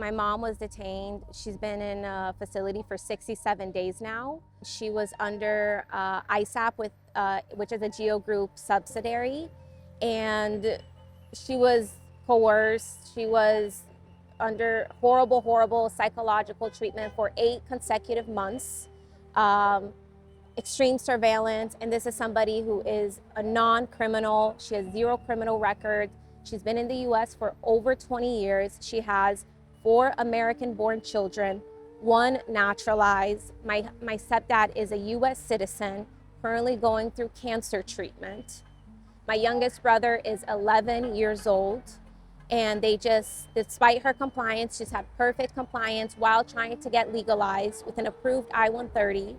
My mom was detained. She's been in a facility for 67 days now. She was under ISAP, which is a GEO Group subsidiary, and she was coerced. She was under horrible psychological treatment for 8 consecutive months, extreme surveillance, and this is somebody who is a non-criminal. She has 0 criminal record. She's been in the US for over 20 years. She has 4 American-born children, 1 naturalized. My stepdad is a US citizen, currently going through cancer treatment. My youngest brother is 11 years old, and they just, despite her compliance, she's had perfect compliance while trying to get legalized with an approved I-130.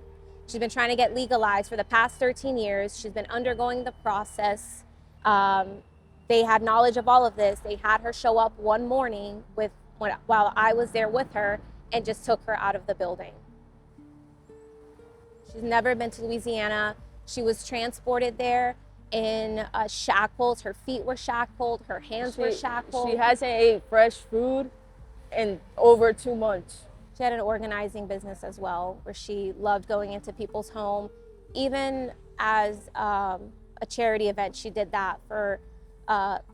She's been trying to get legalized for the past 13 years. She's been undergoing the process. They had knowledge of all of this. They had her show up one morning while I was there with her and just took her out of the building. She's never been to Louisiana. She was transported there in shackles. Her feet were shackled. Her hands were shackled. She hasn't ate fresh food in over 2 months. She had an organizing business as well, where she loved going into people's home. Even as a charity event, she did that for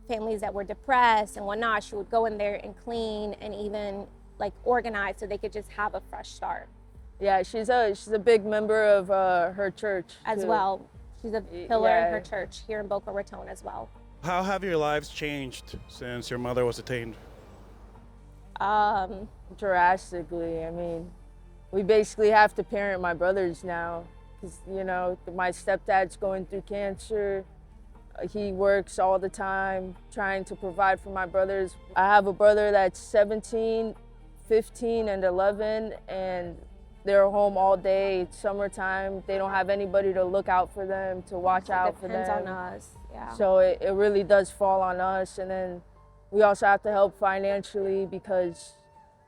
families that were depressed and whatnot. She would go in there and clean and even like organize so they could just have a fresh start. Yeah, she's a big member of her church as too. well. She's a pillar in her church here in Boca Raton as well. How have your lives changed since your mother was detained? Drastically. I mean, we basically have to parent my brothers now because, you know, my stepdad's going through cancer. He works all the time trying to provide for my brothers. I have a brother that's 17, 15, and 11, and they're home all day. It's summertime. They don't have anybody to look out for them, to watch out for them. It depends on us, yeah. So it really does fall on us. And then we also have to help financially because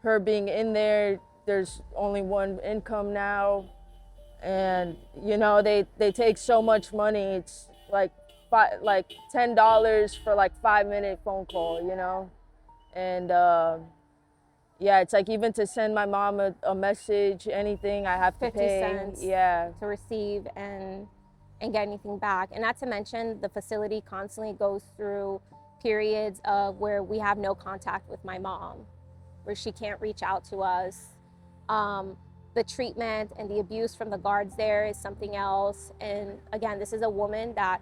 her being in there, there's only one income now. And, you know, they take so much money. It's like $10 for like 5-minute phone call, you know? And yeah, it's like even to send my mom a message, anything, I have to 50 pay. cents Yeah. to receive and get anything back. And not to mention, the facility constantly goes through periods of where we have no contact with my mom, where she can't reach out to us. The treatment and the abuse from the guards there is something else. And again, this is a woman that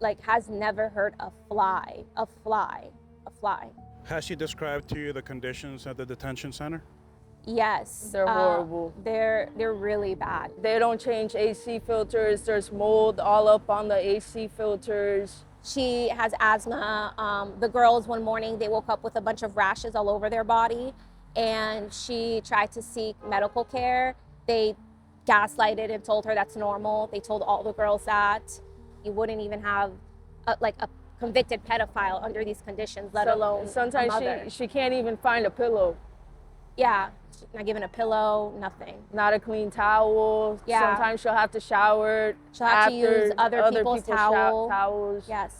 like has never hurt a fly. Has she described to you the conditions at the detention center? Yes. They're horrible. They're really bad. They don't change AC filters. There's mold all up on the AC filters. She has asthma. The girls one morning, they woke up with a bunch of rashes all over their body, and she tried to seek medical care. They gaslighted and told her that's normal. They told all the girls that. You wouldn't even have a convicted pedophile under these conditions, let alone sometimes a mother. she can't even find a pillow. Yeah, not given a pillow, nothing. Not a clean towel. Yeah. Sometimes she'll have to shower. She'll have to use other people's towels. Yes.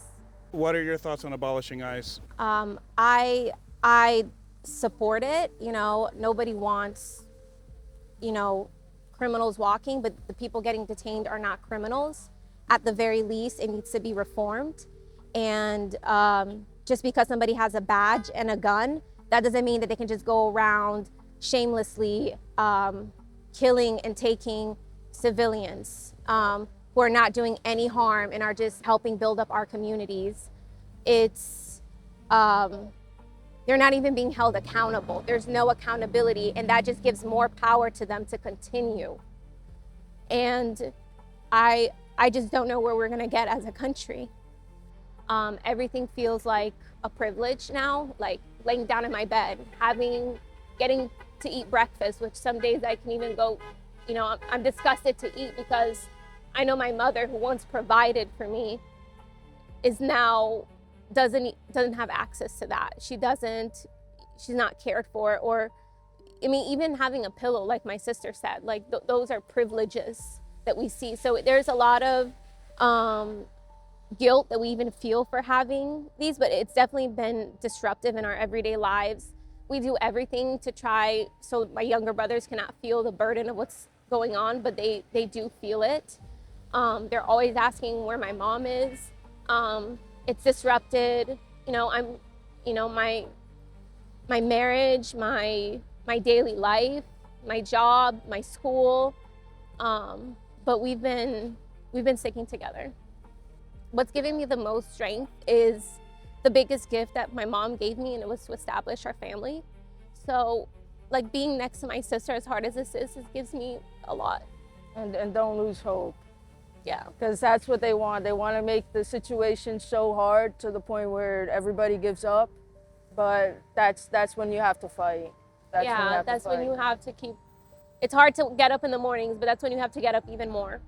What are your thoughts on abolishing ICE? I support it. You know, nobody wants, you know, criminals walking, but the people getting detained are not criminals. At the very least, it needs to be reformed. And just because somebody has a badge and a gun, that doesn't mean that they can just go around shamelessly killing and taking civilians who are not doing any harm and are just helping build up our communities. It's, they're not even being held accountable. There's no accountability, and that just gives more power to them to continue. And I just don't know where we're gonna get as a country. Everything feels like a privilege now, like laying down in my bed, getting to eat breakfast, which some days I can even go, you know, I'm disgusted to eat because I know my mother, who once provided for me, is now doesn't have access to that. She's not cared for. Or, I mean, even having a pillow, like my sister said, like those are privileges that we see. So there's a lot of guilt that we even feel for having these, but it's definitely been disruptive in our everyday lives. we do everything to try so my younger brothers cannot feel the burden of what's going on, but they do feel it. They're always asking where my mom is. It's disrupted, my marriage, my daily life, my job, my school. But we've been sticking together. What's giving me the most strength is the biggest gift that my mom gave me, and it was to establish our family. So, like, being next to my sister, as hard as this is, it gives me a lot. And don't lose hope. Yeah. Because that's what they want. They want to make the situation so hard to the point where everybody gives up. But that's when you have to fight. That's when you have to keep. It's hard to get up in the mornings, but that's when you have to get up even more.